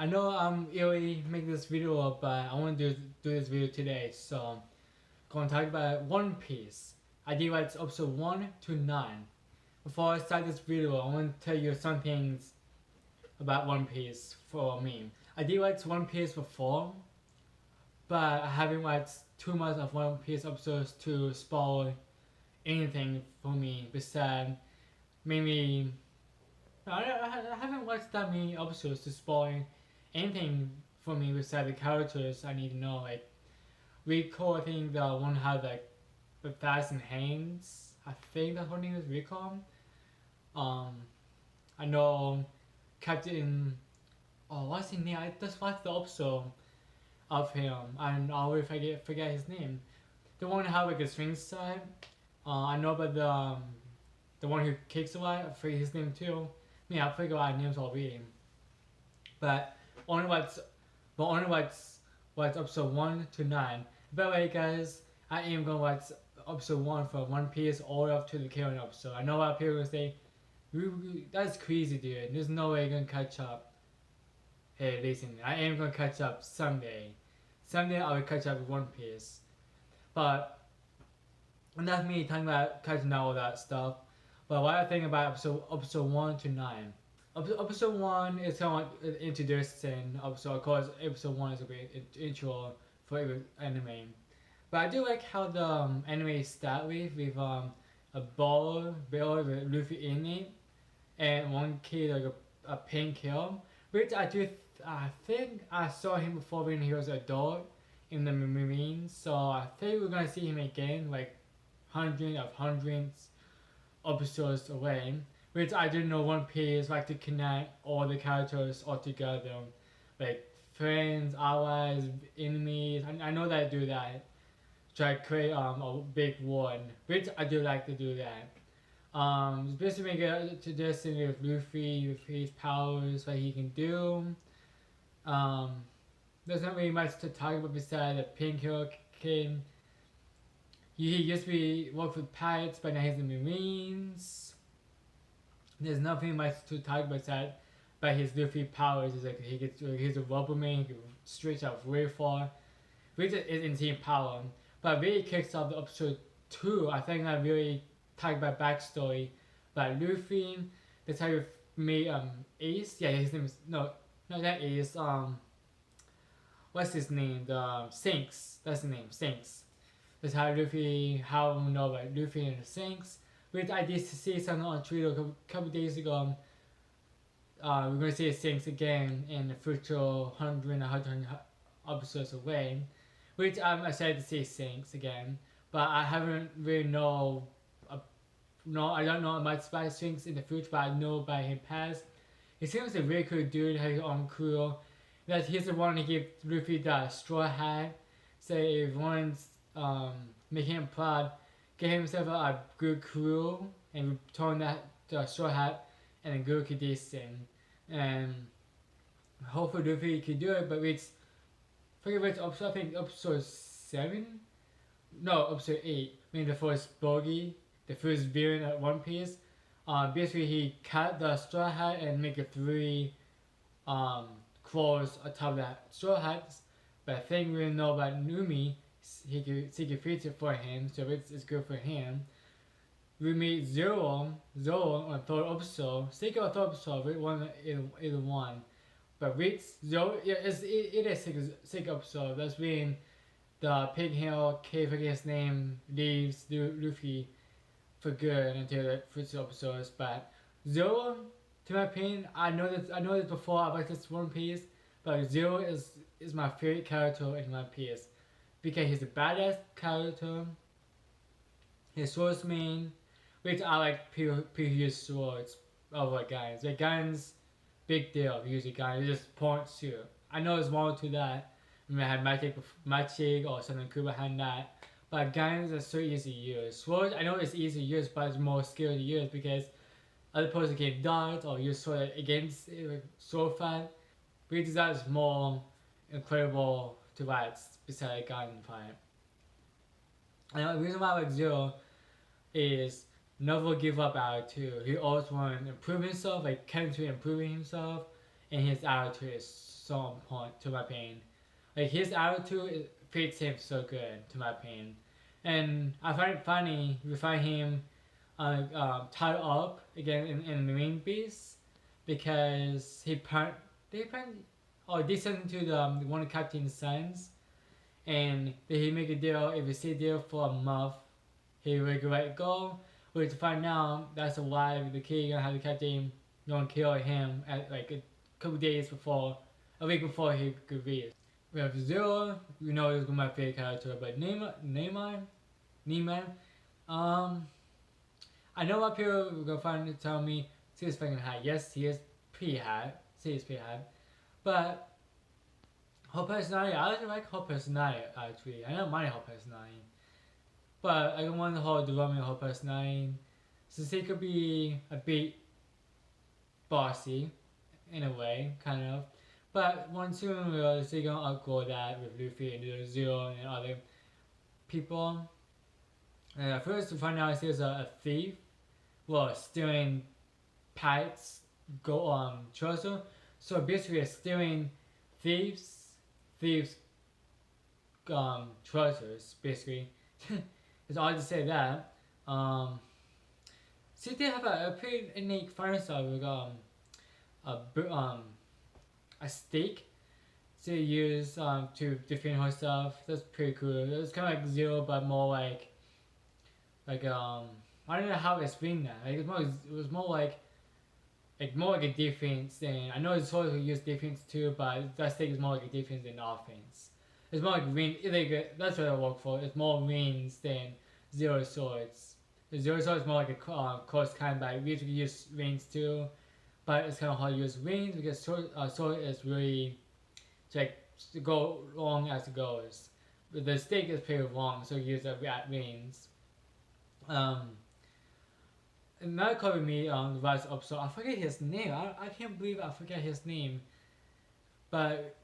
I know I'm really making this video up, but I want to do this video today, so I'm going to talk about One Piece. I did write episode 1 to 9. Before I start this video, I want to tell you some things about One Piece for me. I did write One Piece before, but I haven't watched too much of One Piece episodes to spoil anything for me besides maybe I haven't watched that many episodes to spoil anything for me besides the characters I need to know. Like Rico, I think the one had like the fast hands. I think that's her name is Rico. Um, I know Captain. Oh, what's his name? I just watched the episode of him, and I always forget his name. The one who had like a string side. I know about the one who kicks a lot. I forget his name too. Yeah, I forget our names already. But only what's episode 1 to 9. By the way, guys, I am gonna watch episode 1 from One Piece all the way up to the current episode. I know a lot of people are gonna say, that's crazy, dude. There's no way you're gonna catch up. Hey, listen, I am gonna catch up someday. Someday I will catch up with One Piece. But enough me talking about catching up all that stuff. But what I think about episode 1 to 9. Episode 1 is kind of like introducing episode. Of course, episode 1 is a great intro for every anime. But I do like how the anime start with a ball with Luffy in it, and one kid like a pink hair, which I think I saw him before when he was an adult in the Marines. So I think we're gonna see him again, like hundreds episodes away, which I didn't know One Piece like to connect all the characters all together, like friends, allies, enemies. I know that I do that. Try to create a big one, which I do like to do that. Basically get to this thing with Luffy, with his powers, what he can do. Um, there's not really much to talk about besides the pink hair kid. He used to be work with pirates, but now he's in the Marines. There's nothing much to talk about that. But his Luffy powers is like he's a rubber man, he can stretch out very far, which is insane power. But really kicks off the episode 2. I think I really talk about backstory. But Luffy, that's how you meet Ace. Yeah, his name is no, not Ace. What's his name? The Sinks. That's the name, Sinks. That's how how we know about Luffy and the Sinks. Which I did see something on Twitter a couple days ago. We're gonna see the Sinks again in the future 100 episodes away. Which I'm excited to see Sinks again. But I haven't really I don't know much about Sinks in the future, but I know about him past. He seems a really cool dude, has his own crew. That he's the one who gave Luffy the straw hat. So if one's making him proud, get himself a good crew and return that the straw hat and then go to this thing. And hopefully Luffy can do it, but it's forget which episode, I think episode 7? No, episode 8. I mean the first bogey, the first villain at One Piece. Basically he cut the straw hat and make a 3 claws atop that straw hat. But I think we know about Numi, he could fix it for him, so it's good for him. We meet Zero on the 3rd episode. Second or 3rd episode, we one either one. But with Zero, yeah, it is six episode. That's when the pig hair kid, forget his name, leaves Luffy for good until the first episodes. But Zero, to my opinion, I know this before about this One Piece, but Zero is my favorite character in One Piece because he's a badass character. His swordsman, which I like people use swords over guns. Like guns, big deal. Usually guns just points to. I know there's more to that. I mean, I had magic or something cool behind that. But guns are so easy to use. Swords, I know it's easy to use, but it's more skill to use because other person can dodge or use sword against sword fight. Which that is more incredible to watch besides a gun fight. And the reason why I like Zero is never give up attitude. He always want to improve himself, like constantly improving himself, and his attitude is so on point to my opinion. Like his attitude fits him so good to my opinion, and I find it funny we find him tied up again in Marine Beast because they descended to the one of the captain's sons, and he make a deal. If he stay there for a month, he will let it go. But to find out that's why the king gonna have the captain gonna kill him at like a couple days before, a week before he could reach. We have Zero. You know he's my favorite character, but Neiman. Um, I know up here we're gonna find to tell me he's fucking hot. Yes, he is pretty hot. He is pretty hot, but her personality, I don't like her personality actually. I don't mind her personality. But I don't want the whole development of her personality. Since he could be a bit bossy, in a way, kind of. But one soon we'll see gonna outgrow that with Luffy and Zero and other people. And at first we find out he's a thief. Well, stealing pirates go treasure. So basically stealing thieves treasures basically. It's odd to say that. See, they have a pretty unique fire style with a stick to use to defend herself. That's pretty cool. It's kind of like Zero, but more like I don't know how to explain that. Like it was more like more like a defense than I know it's sort of use defense too, but that stick is more like a defense than offense. It's more like win. That's what I work for. It's more wins than Zero Swords. The Zero Sword is more like a close combat. We usually use wings too, but it's kind of hard to use wings because sword is really like to go long as it goes. But the stick is pretty long, so you use the wings. Another cover me on the last episode. I forget his name. I can't believe I forget his name. But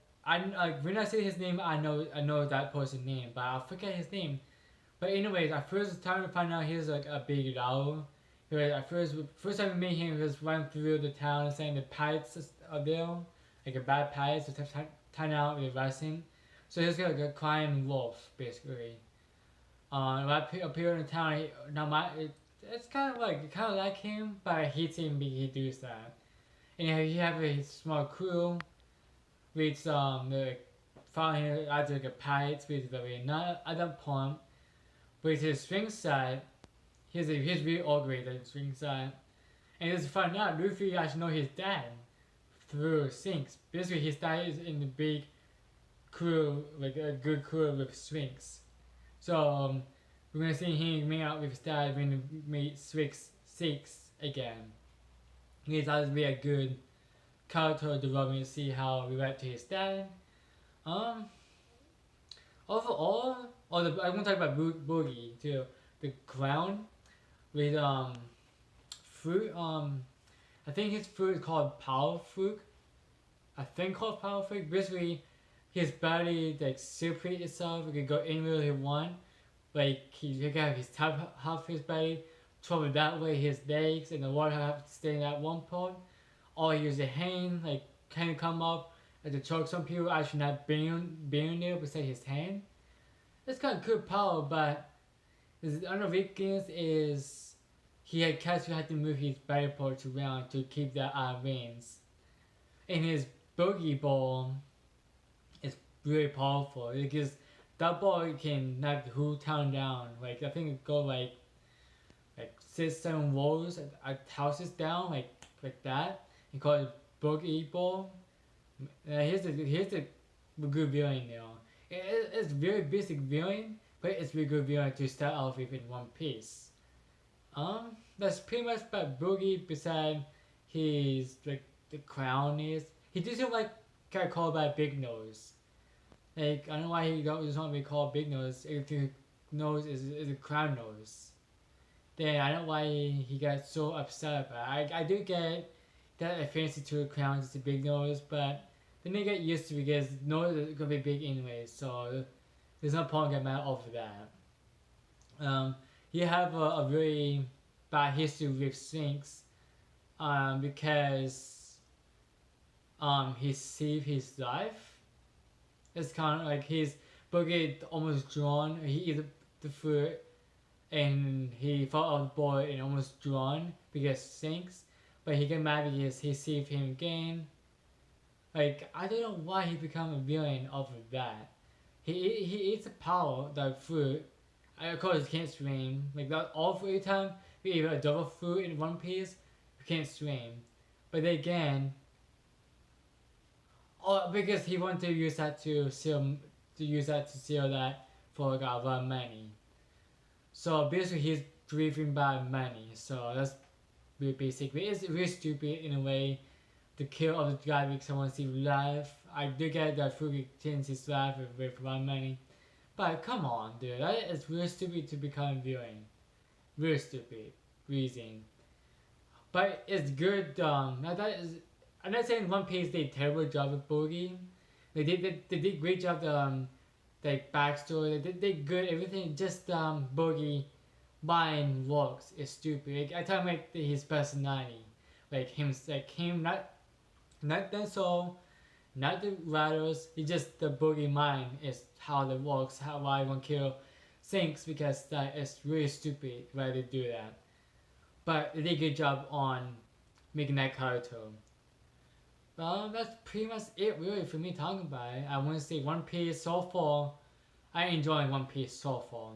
when I say his name, I know that person's name, but I forget his name. But anyways, I first time to find out he's like a big Lao. First time we meet him, he was running through the town saying the pirates are there, like a bad pirates. So time out with arresting. So he's like a crying wolf basically. Right up here in the town, it's kind of like him, but I hate him because he does that. And he have a small crew, which the found him as like a pirate, basically not at that point. With his swing side, he's really ugly at the swing side. And just find out Luffy actually know his dad through Sphinx. Basically his dad is in the big crew, like a good crew with Sphinx. So we're gonna see him meet out with his dad when we meet Sphinx again. He's always be a good character development to see how we went to his dad. Overall, I want to talk about Boogie too. The clown with fruit. I think his fruit is called power fruit. I think called power fruit. Basically, his body like separate itself. It can go anywhere he want. Like he can have his top half of his body travel that way. His legs and the water have to stay in that one part. Or he use a hand like kind of come up and to choke some people actually not being there beside his hand. It's kind of good power, but his other weakness is he had to move his body parts around to keep the veins. And his boogie ball is really powerful because that ball can knock the whole town down. Like I think it go like 6-7 walls at houses down like that. He called it boogie ball. Here's the good villain now. It's very basic villain, but it's really good villain to start off with in One Piece. That's pretty much about Boogie. Beside his like the crown is he doesn't like get called by Big Nose. Like I don't know why he doesn't want to be called Big Nose. If the nose is a crown nose, then I don't know why he got so upset about it. I do get that I fancy to a crown is a big nose, but then they get used to it because nose is gonna be big anyway, so there's no point getting mad over that. He have a very bad history with Sphinx, because he saved his life. It's kind of like his boogie almost drowned. He eat the food and he fell off the board and almost drowned because sinks. But he get mad because he saved him again. Like I don't know why he become a villain off of that. He eats the power that food. Of course he can't swim. Like that all free time we eat a double food in one piece. You can't swim. But then again, oh, because he wanted to use that to seal that for like a lot of money. So basically he's driven by money. So that's basically it's really stupid in a way to kill other guy because someone see life. I do get that Fugi changes his life with one money. But come on, dude, that is really stupid to become viewing. Really stupid reason. But it's good. That is. I'm not saying One Piece did a terrible job with Boogie. They did great job. Like backstory. They did good everything. Just Boogie buying looks is stupid. Like, I tell him like his personality, like him not the soul, not the ladders. It's just the Boogie mind is how it works. How why one kill sinks because that is really stupid why they do that. But they did a good job on making that character. Well, that's pretty much it really for me talking about it. I want to say One Piece so far. I enjoy One Piece so far.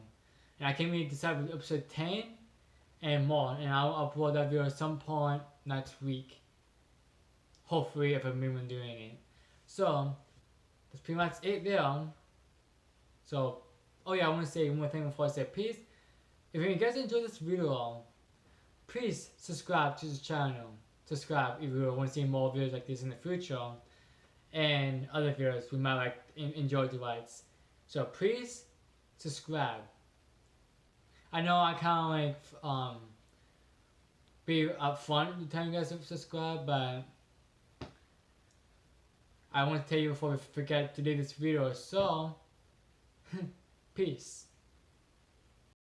And I can maybe decide with episode 10 and more. And I'll upload that video at some point next week. Hopefully if I'm even doing it. So, that's pretty much it there. So, oh yeah, I want to say one more thing before I say peace. If you guys enjoyed this video, please subscribe to the channel. Subscribe if you want to see more videos like this in the future. And other videos we might like enjoy the rights. So please subscribe. I know I kind of like be upfront to tell you guys to subscribe, but I want to tell you before we forget to do this video. So peace.